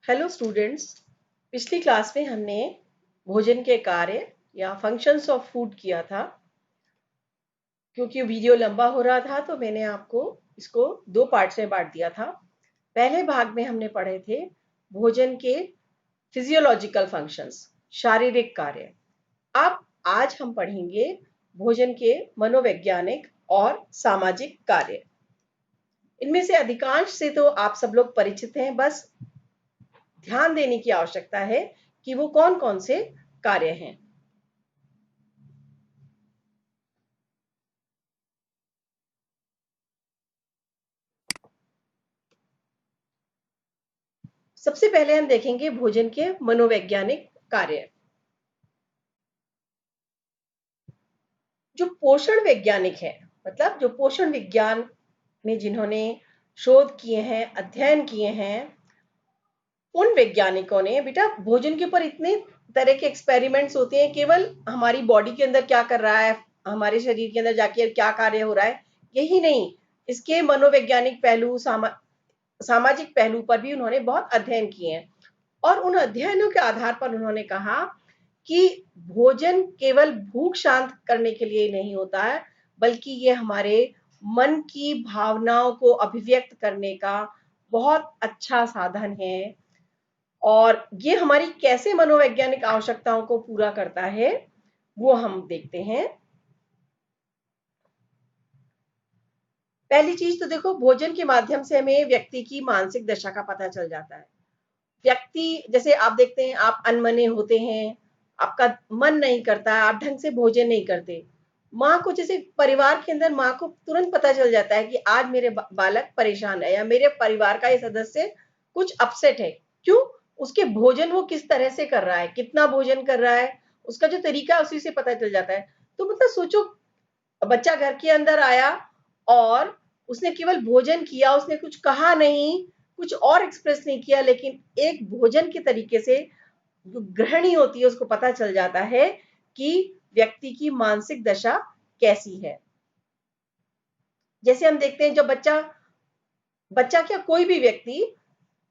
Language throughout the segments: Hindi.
Hello students. पिछली क्लास में हमने भोजन के कार्य या फंक्शंस ऑफ फूड किया था। क्योंकि वीडियो लंबा हो रहा था तो मैंने आपको इसको दो पार्ट्स में बांट दिया था। पहले भाग में हमने पढ़े थे भोजन के फिजियोलॉजिकल फंक्शंस, शारीरिक कार्य। अब आज हम पढ़ेंगे भोजन के मनोवैज्ञानिक और सामाजिक कार्य। इनमें से अधिकांश से तो आप सब लोग परिचित हैं, बस ध्यान देने की आवश्यकता है कि वो कौन कौन से कार्य हैं। सबसे पहले हम देखेंगे भोजन के मनोवैज्ञानिक कार्य। जो पोषण वैज्ञानिक है, मतलब जो पोषण विज्ञान में जिन्होंने शोध किए हैं, अध्ययन किए हैं, उन वैज्ञानिकों ने बेटा भोजन के ऊपर इतने तरह के एक्सपेरिमेंट्स होते हैं। केवल हमारी बॉडी के अंदर क्या कर रहा है, हमारे शरीर के अंदर जाके क्या कार्य हो रहा है, यही नहीं, इसके मनोवैज्ञानिक पहलू, सामाजिक पहलू पर भी उन्होंने बहुत अध्ययन किए हैं। और उन अध्ययनों के आधार पर उन्होंने कहा कि भोजन केवल भूख शांत करने के लिए नहीं होता है, बल्कि ये हमारे मन की भावनाओं को अभिव्यक्त करने का बहुत अच्छा साधन है। और ये हमारी कैसे मनोवैज्ञानिक आवश्यकताओं को पूरा करता है वो हम देखते हैं। पहली चीज तो देखो, भोजन के माध्यम से हमें व्यक्ति की मानसिक दशा का पता चल जाता है। व्यक्ति, जैसे आप देखते हैं, आप अनमने होते हैं, आपका मन नहीं करता, आप ढंग से भोजन नहीं करते। माँ को, जैसे परिवार के अंदर माँ को तुरंत पता चल जाता है कि आज मेरे बालक परेशान है या मेरे परिवार का ये सदस्य कुछ अपसेट है। क्यों? उसके भोजन वो किस तरह से कर रहा है, कितना भोजन कर रहा है, उसका जो तरीका है उसी से पता चल जाता है। तो मतलब सोचो, बच्चा घर के अंदर आया और उसने केवल भोजन किया, उसने कुछ कहा नहीं, कुछ और एक्सप्रेस नहीं किया, लेकिन एक भोजन के तरीके से जो गृहिणी होती है उसको पता चल जाता है कि व्यक्ति की मानसिक दशा कैसी है। जैसे हम देखते हैं, जब बच्चा बच्चा क्या, कोई भी व्यक्ति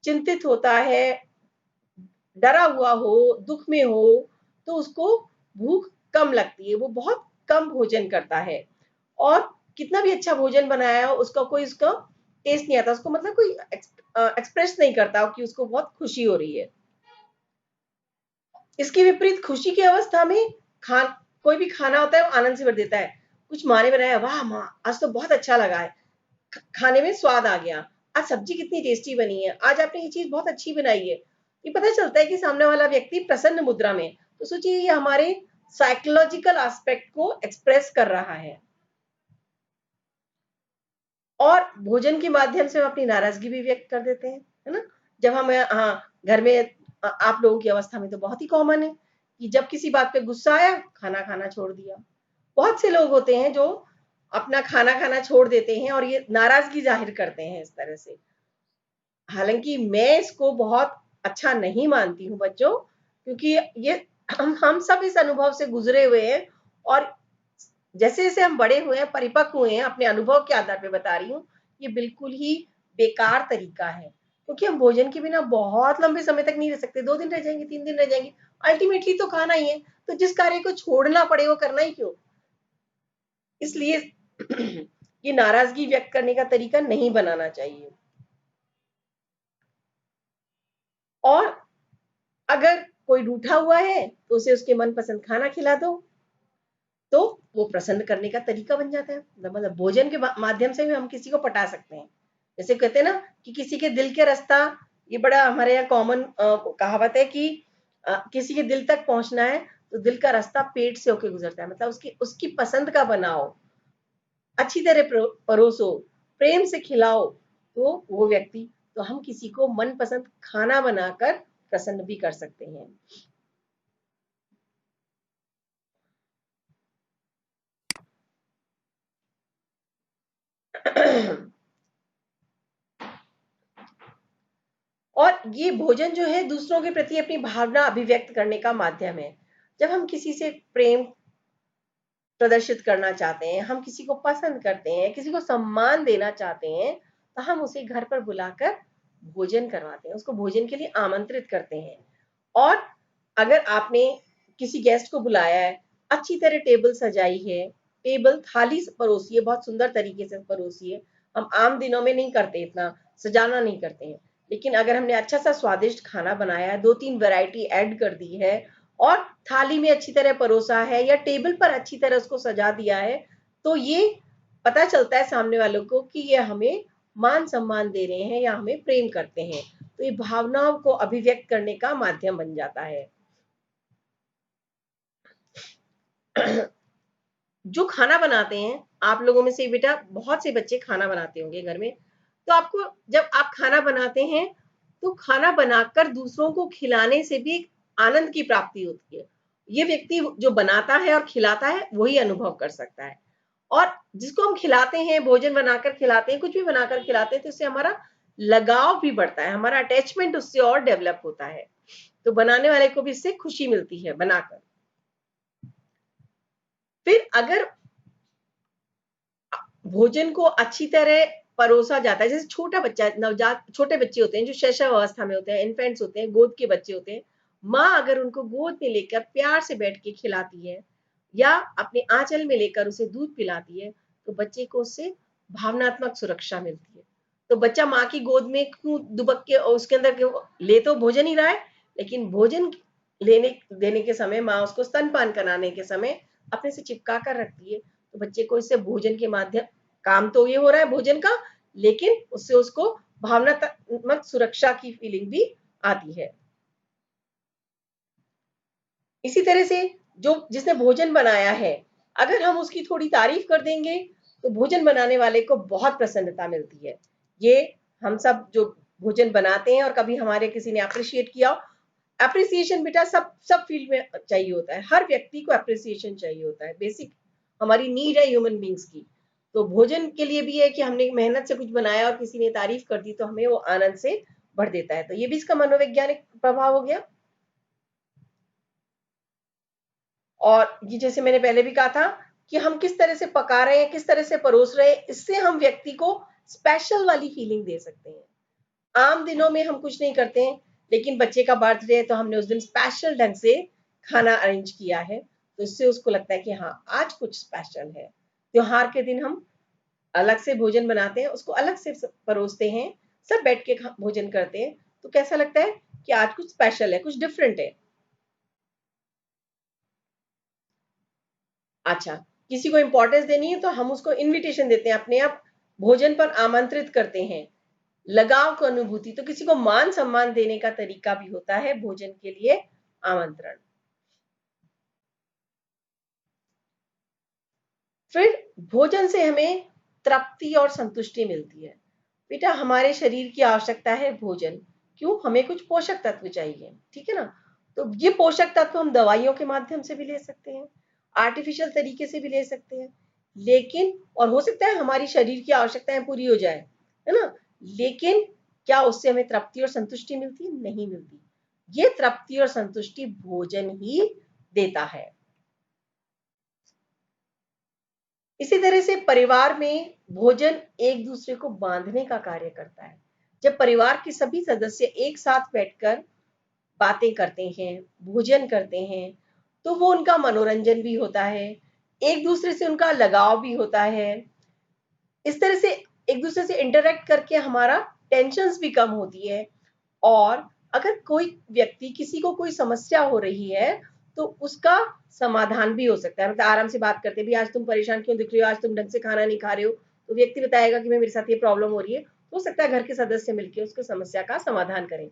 चिंतित होता है, डरा हुआ हो, दुख में हो, तो उसको भूख कम लगती है, वो बहुत कम भोजन करता है। और कितना भी अच्छा भोजन बनाया हो, उसका कोई उसका टेस्ट नहीं आता, उसको मतलब कोई एक्सप्रेस नहीं करता कि उसको बहुत खुशी हो रही है। इसके विपरीत खुशी की अवस्था में खान कोई भी खाना होता है वो आनंद से भर देता है। कुछ माँ ने बनाया, वाह माँ आज तो बहुत अच्छा लगा है, खाने में स्वाद आ गया, आज सब्जी कितनी टेस्टी बनी है, आज आपने ये चीज बहुत अच्छी बनाई है। ये पता चलता है कि सामने वाला व्यक्ति प्रसन्न मुद्रा में। तो सोचिए, ये हमारे साइकोलॉजिकल एस्पेक्ट को एक्सप्रेस कर रहा है। और भोजन के माध्यम से हम अपनी नाराजगी भी व्यक्त कर देते हैं, है ना। जब हम, हाँ, घर में आप लोगों की अवस्था में तो बहुत ही कॉमन है कि जब किसी बात पे गुस्सा आया, खाना खाना छोड़ दिया। बहुत से लोग होते हैं जो अपना खाना खाना छोड़ देते हैं और ये नाराजगी जाहिर करते हैं इस तरह से। हालांकि मैं इसको बहुत अच्छा नहीं मानती हूँ बच्चों, क्योंकि ये हम सब इस अनुभव से गुजरे हुए हैं। और जैसे जैसे हम बड़े हुए हैं, परिपक्व हुए हैं, अपने अनुभव के आधार पे बता रही हूँ, ये बिल्कुल ही बेकार तरीका है। क्योंकि हम भोजन के बिना बहुत लंबे समय तक नहीं रह सकते, 2 दिन रह जाएंगे, 3 दिन रह जाएंगे, अल्टीमेटली तो खाना ही है। तो जिस कार्य को छोड़ना पड़े वो करना ही क्यों। इसलिए ये नाराजगी व्यक्त करने का तरीका नहीं बनाना चाहिए। और अगर कोई रूठा हुआ है तो उसे उसके मनपसंद खाना खिला दो, तो वो प्रसन्न करने का तरीका बन जाता है। मतलब भोजन के माध्यम से भी हम किसी को पटा सकते हैं। जैसे कहते हैं ना कि किसी के दिल के रास्ता, ये बड़ा हमारे यहाँ कॉमन कहावत है कि किसी के दिल तक पहुंचना है तो दिल का रास्ता पेट से होके गुजरता है। मतलब उसकी उसकी पसंद का बनाओ, अच्छी तरह परोसो, प्रेम से खिलाओ, तो वो व्यक्ति, तो हम किसी को मनपसंद खाना बनाकर प्रसन्न भी कर सकते हैं। और ये भोजन जो है दूसरों के प्रति अपनी भावना अभिव्यक्त करने का माध्यम है। जब हम किसी से प्रेम प्रदर्शित करना चाहते हैं, हम किसी को पसंद करते हैं, किसी को सम्मान देना चाहते हैं, तो हम उसे घर पर बुलाकर भोजन करवाते हैं, उसको भोजन के लिए आमंत्रित करते हैं। और अगर आपने किसी गेस्ट को बुलाया है, अच्छी तरह टेबल सजाई है, टेबल थाली परोसी है, बहुत सुंदर तरीके से परोसी है। हम आम दिनों में नहीं करते, इतना सजाना नहीं करते हैं, लेकिन अगर हमने अच्छा सा स्वादिष्ट खाना बनाया है, 2-3 वैरायटी ऐड कर दी है और थाली में अच्छी तरह परोसा है या टेबल पर अच्छी तरह उसको सजा दिया है, तो ये पता चलता है सामने वालों को कि ये हमें मान सम्मान दे रहे हैं या हमें प्रेम करते हैं। तो ये भावनाओं को अभिव्यक्त करने का माध्यम बन जाता है। जो खाना बनाते हैं, आप लोगों में से बेटा बहुत से बच्चे खाना बनाते होंगे घर में, तो आपको जब आप खाना बनाते हैं तो खाना बनाकर दूसरों को खिलाने से भी एक आनंद की प्राप्ति होती है। ये व्यक्ति जो बनाता है और खिलाता है वही अनुभव कर सकता है। और जिसको हम खिलाते हैं, भोजन बनाकर खिलाते हैं, कुछ भी बनाकर खिलाते हैं, तो इससे हमारा लगाव भी बढ़ता है, हमारा अटैचमेंट उससे और डेवलप होता है। तो बनाने वाले को भी इससे खुशी मिलती है बनाकर। फिर अगर भोजन को अच्छी तरह परोसा जाता है, जैसे छोटा बच्चा, नवजात छोटे बच्चे होते हैं जो शैशव अवस्था में होते हैं, इन्फेंट्स होते हैं, गोद के बच्चे होते हैं, माँ अगर उनको गोद में लेकर प्यार से बैठ के खिलाती है या अपने आंचल में लेकर उसे दूध पिलाती है, तो बच्चे को उससे भावनात्मक सुरक्षा मिलती है। तो बच्चा माँ की गोद में क्यों दुबक के उसके अंदर क्यों ले, तो भोजन ही रहा है, लेकिन भोजन लेने देने के समय माँ उसको स्तनपान कराने के समय अपने से चिपका कर रखती है। तो बच्चे को इससे भोजन के माध्यम, काम तो ये हो रहा है भोजन का, लेकिन उससे उसको भावनात्मक सुरक्षा की फीलिंग भी आती है। इसी तरह से जो जिसने भोजन बनाया है, अगर हम उसकी थोड़ी तारीफ कर देंगे तो भोजन बनाने वाले को बहुत प्रसन्नता मिलती है। ये हम सब जो भोजन बनाते हैं और कभी हमारे किसी ने अप्रिशिएट किया, एप्रिसिएशन बेटा सब सब फील्ड में चाहिए होता है, हर व्यक्ति को एप्रिसिएशन चाहिए होता है, बेसिक हमारी नीड है ह्यूमन बींग्स की। तो भोजन के लिए भी है कि हमने मेहनत से कुछ बनाया और किसी ने तारीफ कर दी तो हमें वो आनंद से भर देता है। तो ये भी इसका मनोवैज्ञानिक प्रभाव हो गया। और ये जैसे मैंने पहले भी कहा था कि हम किस तरह से पका रहे हैं, किस तरह से परोस रहे हैं, इससे हम व्यक्ति को स्पेशल वाली फीलिंग दे सकते हैं। आम दिनों में हम कुछ नहीं करते हैं, लेकिन बच्चे का बर्थडे है तो हमने उस दिन स्पेशल ढंग से खाना अरेंज किया है, तो इससे उसको लगता है कि हाँ आज कुछ स्पेशल है। त्योहार के दिन हम अलग से भोजन बनाते हैं, उसको अलग से परोसते हैं, सब बैठ के भोजन करते हैं, तो कैसा लगता है कि आज कुछ स्पेशल है, कुछ डिफरेंट है। अच्छा, किसी को इंपॉर्टेंस देनी है तो हम उसको इनविटेशन देते हैं, अपने आप भोजन पर आमंत्रित करते हैं, लगाव की अनुभूति। तो किसी को मान सम्मान देने का तरीका भी होता है भोजन के लिए आमंत्रण। फिर भोजन से हमें तृप्ति और संतुष्टि मिलती है। बेटा हमारे शरीर की आवश्यकता है भोजन, क्यों, हमें कुछ पोषक तत्व चाहिए, ठीक है ना। तो ये पोषक तत्व हम दवाइयों के माध्यम से भी ले सकते हैं, आर्टिफिशियल तरीके से भी ले सकते हैं, लेकिन और हो सकता है हमारी शरीर की आवश्यकताएं पूरी हो जाए, है ना, लेकिन क्या उससे हमें तृप्ति और संतुष्टि मिलती है? नहीं मिलती। ये तृप्ति और संतुष्टि भोजन ही देता है। इसी तरह से परिवार में भोजन एक दूसरे को बांधने का कार्य करता है। जब परिवार के सभी सदस्य एक साथ बैठकर बातें करते हैं, भोजन करते हैं, तो वो उनका मनोरंजन भी होता है, एक दूसरे से उनका लगाव भी होता है। इस तरह से एक दूसरे से इंटरेक्ट करके हमारा टेंशन्स भी कम होती है। और अगर कोई व्यक्ति, किसी को कोई समस्या हो रही है, तो उसका समाधान भी हो सकता है। मतलब आराम से बात करते भी, आज तुम परेशान क्यों दिख रही हो, आज तुम ढंग से खाना नहीं खा रहे हो, तो व्यक्ति बताएगा कि मैं, मेरे साथ ये प्रॉब्लम हो रही है, हो सकता है घर के सदस्य मिलकर उसको समस्या का समाधान करें।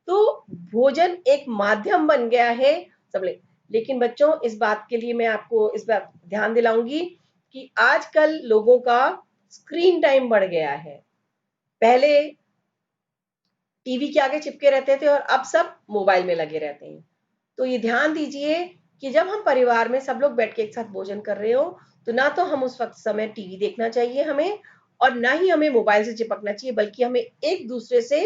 तो भोजन एक माध्यम बन गया है सब। लेकिन बच्चों इस बात के लिए मैं आपको इस बात ध्यान दिलाऊंगी कि आजकल लोगों का स्क्रीन टाइम बढ़ गया है। पहले टीवी के आगे चिपके रहते थे और अब सब मोबाइल में लगे रहते हैं। तो ये ध्यान दीजिए कि जब हम परिवार में सब लोग बैठ के एक साथ भोजन कर रहे हो, तो ना तो हम उस वक्त समय टीवी देखना चाहिए हमें, और ना ही हमें मोबाइल से चिपकना चाहिए, बल्कि हमें एक दूसरे से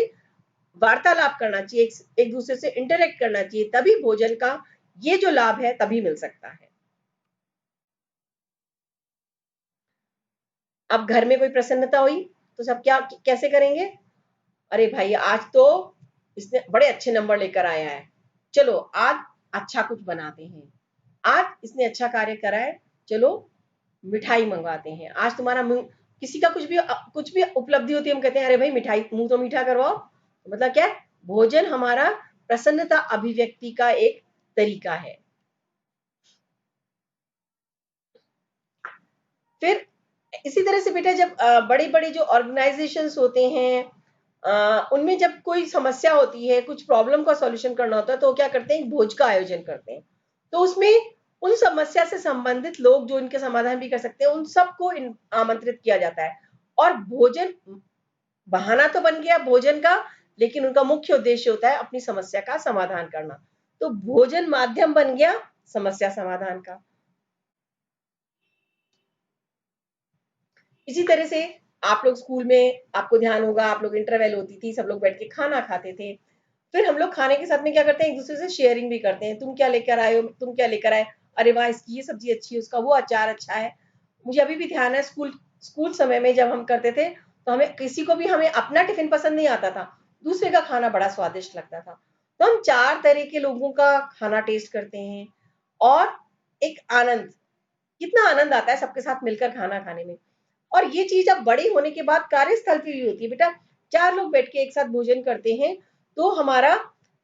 वार्तालाप करना चाहिए, एक दूसरे से इंटरेक्ट करना चाहिए, तभी भोजन का ये जो लाभ है तभी मिल सकता है। अब घर में कोई प्रसन्नता हुई तो सब क्या कैसे करेंगे? अरे भाई आज तो इसने बड़े अच्छे नंबर लेकर आया है, चलो आज अच्छा कुछ बनाते हैं, आज इसने अच्छा कार्य करा है, चलो मिठाई मंगवाते हैं, आज तुम्हारा मुंह, किसी का कुछ भी उपलब्धि होती है, हम कहते हैं अरे भाई मिठाई, मुंह तो मीठा करवाओ। मतलब क्या है, भोजन हमारा प्रसन्नता अभिव्यक्ति का एक तरीका है। फिर इसी तरह से बेटा जब बड़ी बड़ी जो ऑर्गेनाइजेशंस होते हैं, उनमें जब कोई समस्या होती है, कुछ प्रॉब्लम का सॉल्यूशन करना होता है, तो वो क्या करते हैं, एक भोज का आयोजन करते हैं। तो उसमें उन समस्या से संबंधित लोग जो इनके समाधान भी कर सकते हैं, उन सबको आमंत्रित किया जाता है। और भोजन बहाना तो बन गया भोजन का, लेकिन उनका मुख्य उद्देश्य होता है अपनी समस्या का समाधान करना। तो भोजन माध्यम बन गया समस्या समाधान का। इसी तरह से आप लोग स्कूल में, आपको ध्यान होगा, आप लोग इंटरवल होती थी, सब लोग बैठ के खाना खाते थे। फिर हम लोग खाने के साथ में क्या करते हैं, एक दूसरे से शेयरिंग भी करते हैं, तुम क्या लेकर आए हो, तुम क्या लेकर आए, अरे वाह इसकी ये सब्जी अच्छी है, उसका वो अचार अच्छा है। मुझे अभी भी ध्यान है, स्कूल स्कूल समय में जब हम करते थे, तो हमें किसी को भी, हमें अपना टिफिन पसंद नहीं आता था, दूसरे का खाना बड़ा स्वादिष्ट लगता था, तो हम 4 तरह के लोगों का खाना टेस्ट करते हैं। और एक आनंद, कितना आनंद आता है सबके साथ मिलकर खाना खाने में। और ये चीज अब बड़े होने के बाद कार्यस्थल पे भी होती है बेटा, 4 लोग बैठ के एक साथ भोजन करते हैं, तो हमारा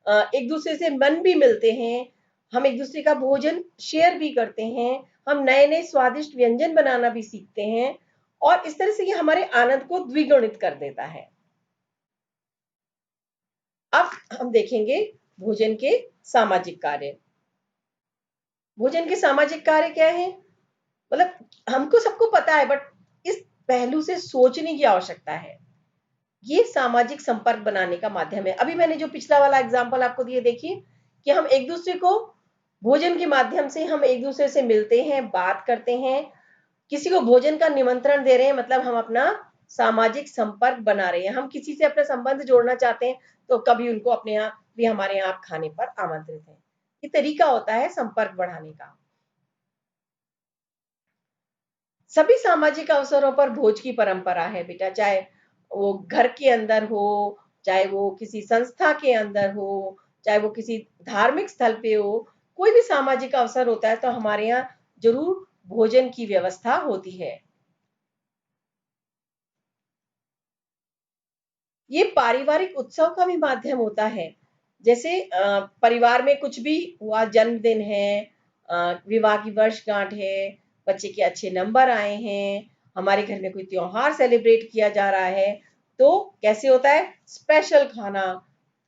एक दूसरे से मन भी मिलते हैं, हम एक दूसरे का भोजन शेयर भी करते हैं, हम नए नए स्वादिष्ट व्यंजन बनाना भी सीखते हैं, और इस तरह से ये हमारे आनंद को द्विगुणित कर देता है। अब हम देखेंगे भोजन के सामाजिक कार्य। भोजन के सामाजिक कार्य क्या है, मतलब हमको सबको पता है, बट इस पहलू से सोचने की आवश्यकता है। ये सामाजिक संपर्क बनाने का माध्यम है। अभी मैंने जो पिछला वाला एग्जांपल आपको दिए, देखिए कि हम एक दूसरे को भोजन के माध्यम से, हम एक दूसरे से मिलते हैं, बात करते हैं, किसी को भोजन का निमंत्रण दे रहे हैं, मतलब हम अपना सामाजिक संपर्क बना रहे हैं, हम किसी से अपना संबंध जोड़ना चाहते हैं, तो कभी उनको अपने यहाँ भी, हमारे यहाँ खाने पर आमंत्रित है। ये तरीका होता है संपर्क बढ़ाने का। सभी सामाजिक अवसरों पर भोज की परंपरा है बेटा, चाहे वो घर के अंदर हो, चाहे वो किसी संस्था के अंदर हो, चाहे वो किसी धार्मिक स्थल पे हो, कोई भी सामाजिक अवसर होता है तो हमारे यहाँ जरूर भोजन की व्यवस्था होती है। ये पारिवारिक उत्सव का भी माध्यम होता है। जैसे परिवार में कुछ भी हुआ, जन्मदिन है, विवाह की वर्षगांठ है, बच्चे के अच्छे नंबर आए हैं, हमारे घर में कोई त्योहार सेलिब्रेट किया जा रहा है, तो कैसे होता है, स्पेशल खाना।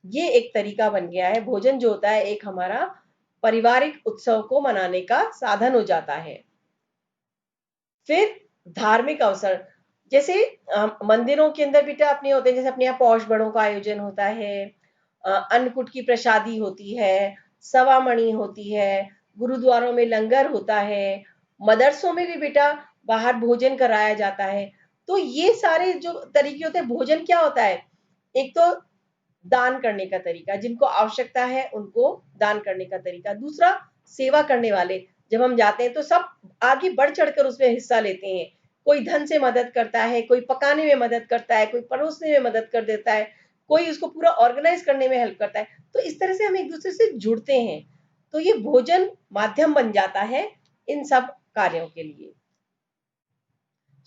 ये एक तरीका बन गया है, भोजन जो होता है एक हमारा पारिवारिक उत्सव को मनाने का साधन हो जाता है। फिर धार्मिक अवसर, जैसे मंदिरों के अंदर बेटा अपने होते हैं, जैसे अपने यहाँ पौष बड़ों का आयोजन होता है, अन्नकूट की प्रसादी होती है, सवा मणि होती है, गुरुद्वारों में लंगर होता है, मदरसों में भी बेटा बाहर भोजन कराया जाता है। तो ये सारे जो तरीके होते हैं, भोजन क्या होता है, एक तो दान करने का तरीका, जिनको आवश्यकता है उनको दान करने का तरीका, दूसरा सेवा करने वाले, जब हम जाते हैं तो सब आगे बढ़ चढ़कर उसमें हिस्सा लेते हैं, कोई धन से मदद करता है, कोई पकाने में मदद करता है, कोई परोसने में मदद कर देता है, कोई उसको पूरा ऑर्गेनाइज करने में हेल्प करता है। तो इस तरह से हम एक दूसरे से जुड़ते हैं, तो ये भोजन माध्यम बन जाता है इन सब कार्यों के लिए।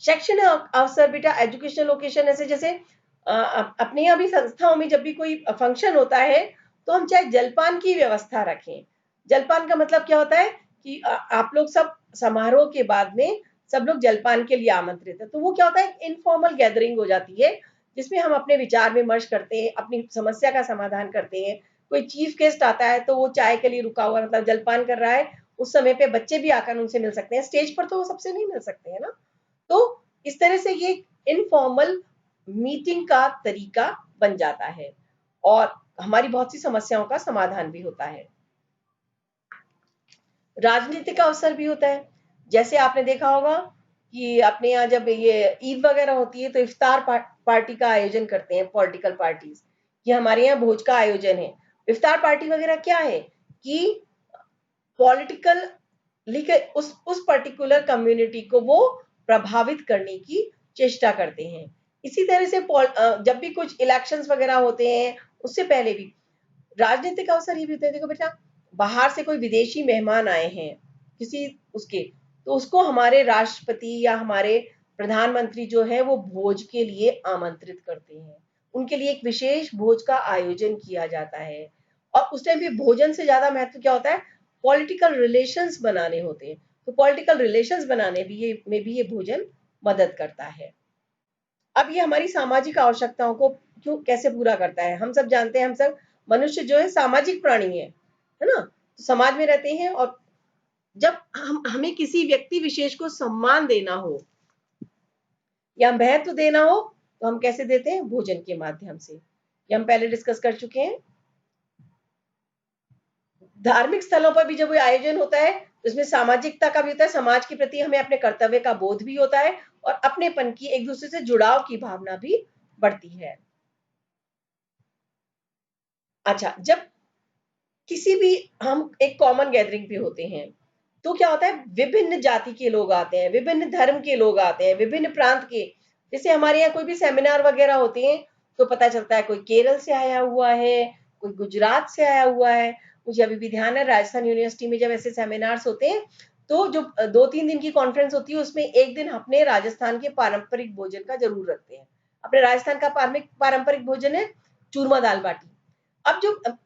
शैक्षणिक अवसर बेटा, एजुकेशनल लोकेशन, ऐसे जैसे अपने यहाँ भी संस्थाओं में जब भी कोई फंक्शन होता है, तो हम चाहे जलपान की व्यवस्था रखें। जलपान का मतलब क्या होता है कि आप लोग सब समारोह के बाद में सब लोग जलपान के लिए आमंत्रित है, तो वो क्या होता है, इनफॉर्मल गैदरिंग हो जाती है, जिसमें हम अपने विचार विमर्श करते हैं, अपनी समस्या का समाधान करते हैं। कोई चीफ गेस्ट आता है तो वो चाय के लिए रुका हुआ, मतलब जलपान कर रहा है, उस समय पे बच्चे भी आकर उनसे मिल सकते हैं, स्टेज पर तो वो सबसे नहीं मिल सकते हैं ना। तो इस तरह से ये इनफॉर्मल मीटिंग का तरीका बन जाता है, और हमारी बहुत सी समस्याओं का समाधान भी होता है। राजनीतिक अवसर भी होता है, जैसे आपने देखा होगा कि अपने यहाँ जब ये ईद वगैरह होती है, तो इफ्तार पार्टी का आयोजन करते हैं पॉलिटिकल पार्टीज, ये हमारे यहाँ भोज का आयोजन है। इफ्तार पार्टी वगैरह क्या है कि पॉलिटिकल उस पर्टिकुलर कम्युनिटी को वो प्रभावित करने की चेष्टा करते हैं, इसी तरह से जब भी कुछ इलेक्शंस वगैरह होते हैं, उससे पहले भी राजनीतिक अवसर ये भी होते हैं। देखो बेटा, बाहर से कोई विदेशी मेहमान आए हैं किसी उसके, तो उसको हमारे राष्ट्रपति या हमारे प्रधानमंत्री जो है वो भोज के लिए आमंत्रित करते हैं। उनके लिए एक विशेष भोज का आयोजन किया जाता है। और उस टाइम भी भोजन से ज्यादा महत्व क्या होता है, पॉलिटिकल रिलेशंस बनाने होते हैं। तो पॉलिटिकल रिलेशंस बनाने भी ये भोजन मदद करता है। अब ये हमारी सामाजिक आवश्यकताओं को क्यों कैसे पूरा करता है, हम सब जानते हैं, हम सब मनुष्य जो है सामाजिक प्राणी है ना। तो समाज में रहते हैं, और जब हम हमें किसी व्यक्ति विशेष को सम्मान देना हो या महत्व देना हो, तो हम कैसे देते हैं, भोजन के माध्यम से। ये हम पहले डिस्कस कर चुके हैं। धार्मिक स्थलों पर भी जब ये आयोजन होता है, तो इसमें सामाजिकता का भी होता है, समाज के प्रति हमें अपने कर्तव्य का बोध भी होता है, और अपनेपन की, एक दूसरे से जुड़ाव की भावना भी बढ़ती है। अच्छा, जब किसी भी हम एक कॉमन गैदरिंग पे होते हैं, तो क्या होता है, विभिन्न जाति के लोग आते हैं, विभिन्न धर्म के लोग आते हैं, विभिन्न प्रांत के। जैसे हमारे यहाँ कोई भी सेमिनार वगैरह होते हैं, तो पता चलता है कोई केरल से आया हुआ है, कोई गुजरात से आया हुआ है। मुझे अभी भी ध्यान है, राजस्थान यूनिवर्सिटी में जब ऐसे सेमिनार्स होते हैं, तो जो 2-3 दिन की कॉन्फ्रेंस होती है, उसमें एक दिन अपने राजस्थान के पारंपरिक भोजन का जरूर रखते हैं। अपने राजस्थान का पारंपरिक भोजन है चूरमा दाल बाटी। अब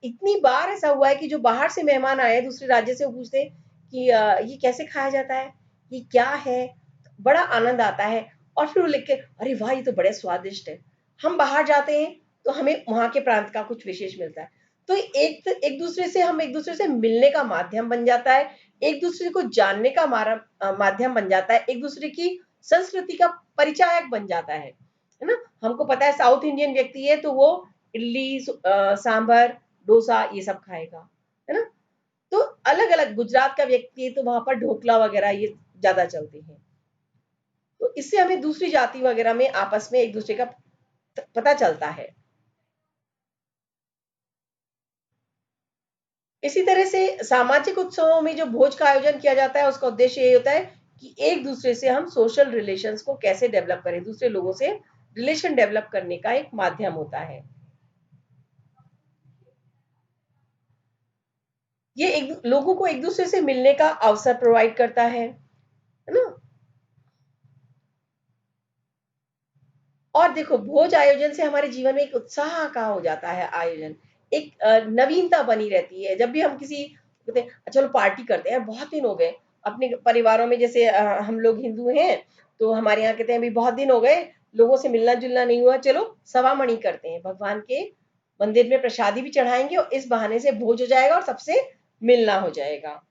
इतनी बार ऐसा हुआ है कि जो बाहर से मेहमान आए हैं दूसरे राज्य से, वो पूछते हैं कि ये कैसे खाया जाता है, ये क्या है। बड़ा आनंद आता है। और फिर वो लिख के, अरे वाह, ये तो बड़े स्वादिष्ट है। हम बाहर जाते हैं तो हमें वहां के प्रांत का कुछ विशेष मिलता है। तो एक दूसरे से, हम एक दूसरे से मिलने का माध्यम बन जाता है, एक दूसरे को जानने का माध्यम बन जाता है, एक दूसरे की संस्कृति का परिचायक बन जाता है ना। हमको पता है साउथ इंडियन व्यक्ति है तो वो इडली, सांभर, डोसा ये सब खाएगा, है ना। तो अलग अलग गुजरात का व्यक्ति है तो वहां पर ढोकला वगैरह ये ज्यादा चलते हैं। तो इससे हमें दूसरी जाति वगैरह में आपस में एक दूसरे का पता चलता है। इसी तरह से सामाजिक उत्सवों में जो भोज का आयोजन किया जाता है, उसका उद्देश्य ये होता है कि एक दूसरे से हम सोशल रिलेशंस को कैसे डेवलप करें, दूसरे लोगों से रिलेशन डेवलप करने का एक माध्यम होता है। ये एक लोगों को एक दूसरे से मिलने का अवसर प्रोवाइड करता है ना। और देखो, भोज आयोजन से हमारे जीवन में एक उत्साह का हो जाता है आयोजन, एक नवीनता बनी रहती है। जब भी हम किसी कहते हैं चलो पार्टी करते हैं, बहुत दिन हो गए अपने परिवारों में, जैसे हम लोग हिंदू हैं, तो हमारे यहाँ कहते हैं अभी बहुत दिन हो गए, लोगों से मिलना जुलना नहीं हुआ, चलो सवा मणि करते हैं, भगवान के मंदिर में प्रसादी भी चढ़ाएंगे और इस बहाने से भोज हो जाएगा और सबसे मिलना हो जाएगा।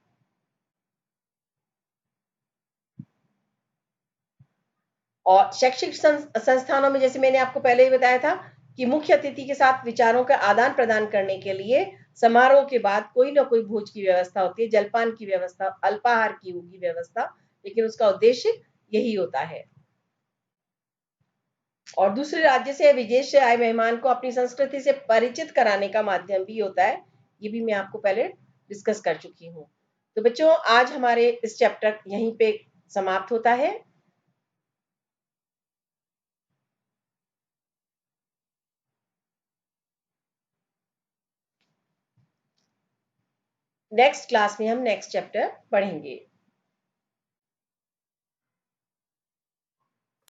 और शैक्षिक संस्थानों में, जैसे मैंने आपको पहले ही बताया था, कि मुख्य अतिथि के साथ विचारों का आदान प्रदान करने के लिए समारोह के बाद कोई ना कोई भोज की व्यवस्था होती है, जलपान की व्यवस्था, अल्पाहार की होगी व्यवस्था, लेकिन उसका उद्देश्य यही होता है। और दूसरे राज्य से, विदेश से आए मेहमान को अपनी संस्कृति से परिचित कराने का माध्यम भी होता है। ये भी मैं आपको पहले डिस्कस कर चुकी हूँ। तो बच्चों, आज हमारे इस चैप्टर यहीं पे समाप्त होता है। नेक्स्ट क्लास में हम नेक्स्ट चैप्टर पढ़ेंगे।